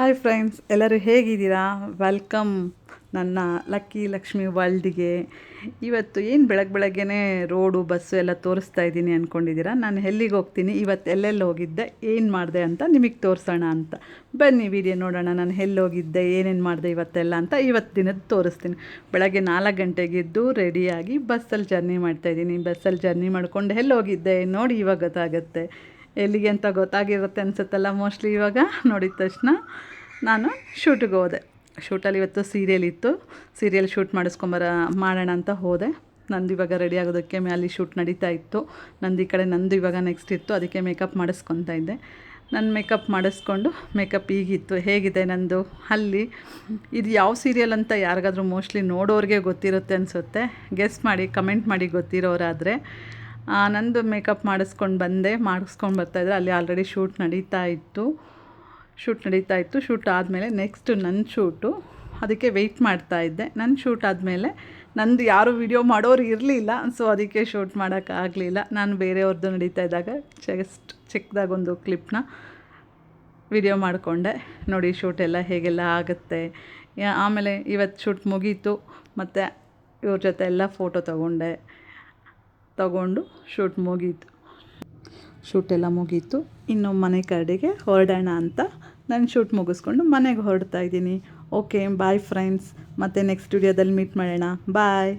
Hi friends, ಎಲ್ಲರೂ ಹೇಗಿದ್ದೀರಾ? Welcome ನನ್ನ ಲಕ್ಕಿ ಲಕ್ಷ್ಮಿ ವರ್ಲ್ಡಿಗೆ. ಇವತ್ತು ಏನು ಬೆಳಗ್ಗೆನೇ ರೋಡು ಬಸ್ಸು ಎಲ್ಲ ತೋರಿಸ್ತಾ ಇದ್ದೀನಿ ಅಂದ್ಕೊಂಡಿದ್ದೀರಾ. ನಾನು ಎಲ್ಲಿಗೆ ಹೋಗ್ತೀನಿ, ಇವತ್ತು ಎಲ್ಲೆಲ್ಲಿ ಹೋಗಿದ್ದೆ, ಏನು ಮಾಡಿದೆ ಅಂತ ನಿಮಗೆ ತೋರಿಸೋಣ ಅಂತ. ಬನ್ನಿ ವಿಡಿಯೋ ನೋಡೋಣ. ನಾನು ಎಲ್ಲಿ ಹೋಗಿದ್ದೆ, ಏನೇನು ಮಾಡಿದೆ ಇವತ್ತೆಲ್ಲ ಅಂತ ಇವತ್ತು ದಿನದ ತೋರಿಸ್ತೀನಿ. ಬೆಳಗ್ಗೆ 4 ಗಂಟೆಗೆದ್ದು ರೆಡಿಯಾಗಿ ಬಸ್ಸಲ್ಲಿ ಜರ್ನಿ ಮಾಡ್ತಾಯಿದ್ದೀನಿ. ಬಸ್ಸಲ್ಲಿ ಜರ್ನಿ ಮಾಡ್ಕೊಂಡು ಎಲ್ಲಿ ಹೋಗಿದ್ದೆ ನೋಡಿ ಇವಾಗ ಗೊತ್ತಾಗುತ್ತೆ. ಎಲ್ಲಿಗೆ ಅಂತ ಗೊತ್ತಾಗಿರುತ್ತೆ ಅನಿಸುತ್ತಲ್ಲ ಮೋಸ್ಟ್ಲಿ. ಇವಾಗ ನೋಡಿದ ತಕ್ಷಣ ನಾನು ಶೂಟಿಗೆ ಹೋದೆ. ಶೂಟಲ್ಲಿ ಇವತ್ತು ಸೀರಿಯಲ್ ಇತ್ತು. ಸೀರಿಯಲ್ ಶೂಟ್ ಮಾಡೋಣ ಅಂತ ಹೋದೆ. ನಂದು ಇವಾಗ ರೆಡಿ ಆಗೋದಕ್ಕೆ ಅಲ್ಲಿ ಶೂಟ್ ನಡೀತಾ ಇತ್ತು. ನಂದು ಈ ಕಡೆ ನಂದು ಇವಾಗ ನೆಕ್ಸ್ಟ್ ಇತ್ತು. ಅದಕ್ಕೆ ಮೇಕಪ್ ಮಾಡಿಸ್ಕೊತಾ ಇದ್ದೆ. ನನ್ನ ಮೇಕಪ್ ಮಾಡಿಸ್ಕೊಂಡು ಮೇಕಪ್ ಈಗಿತ್ತು. ಹೇಗಿದೆ ನಂದು ಅಲ್ಲಿ. ಇದು ಯಾವ ಸೀರಿಯಲ್ ಅಂತ ಯಾರಿಗಾದ್ರೂ ಮೋಸ್ಟ್ಲಿ ನೋಡೋರಿಗೆ ಗೊತ್ತಿರುತ್ತೆ ಅನಿಸುತ್ತೆ. ಗೆಸ್ ಮಾಡಿ, ಕಮೆಂಟ್ ಮಾಡಿ ಗೊತ್ತಿರೋರಾದರೆ. ನಂದು ಮೇಕಪ್ ಮಾಡಿಸ್ಕೊಂಡು ಬರ್ತಾಯಿದ್ರೆ ಅಲ್ಲಿ ಆಲ್ರೆಡಿ ಶೂಟ್ ನಡೀತಾ ಇತ್ತು. ಶೂಟ್ ಆದಮೇಲೆ ನೆಕ್ಸ್ಟ್ ನನ್ನ ಶೂಟು, ಅದಕ್ಕೆ ವೆಯ್ಟ್ ಮಾಡ್ತಾಯಿದ್ದೆ. ನನ್ನ ಶೂಟ್ ಆದಮೇಲೆ ನಂದು ಯಾರೂ ವಿಡಿಯೋ ಮಾಡೋರು ಇರಲಿಲ್ಲ. ಸೊ ಅದಕ್ಕೆ ಶೂಟ್ ಮಾಡೋಕ್ಕಾಗಲಿಲ್ಲ. ನಾನು ಬೇರೆಯವ್ರದ್ದು ನಡೀತಾ ಇದ್ದಾಗ ಚಿಕ್ಕದಾಗೊಂದು ಕ್ಲಿಪ್ನ ವಿಡಿಯೋ ಮಾಡಿಕೊಂಡೆ. ನೋಡಿ ಶೂಟ್ ಎಲ್ಲ ಹೇಗೆಲ್ಲ ಆಗುತ್ತೆ. ಆಮೇಲೆ ಇವತ್ತು ಶೂಟ್ ಮುಗೀತು. ಮತ್ತು ಇವ್ರ ಜೊತೆ ಎಲ್ಲ ಫೋಟೋ ತಗೊಂಡು ಶೂಟೆಲ್ಲ ಮುಗೀತು. ಇನ್ನು ಮನೆ ಕಡೆಗೆ ಹೊರಡೋಣ ಅಂತ ನಾನು ಶೂಟ್ ಮುಗಿಸ್ಕೊಂಡು ಮನೆಗೆ ಹೊರಡ್ತಾ ಇದ್ದೀನಿ. Okay, bye friends. ಮತ್ತು ನೆಕ್ಸ್ಟ್ ವಿಡಿಯೋದಲ್ಲಿ ಮೀಟ್ ಮಾಡೋಣ. ಬಾಯ್.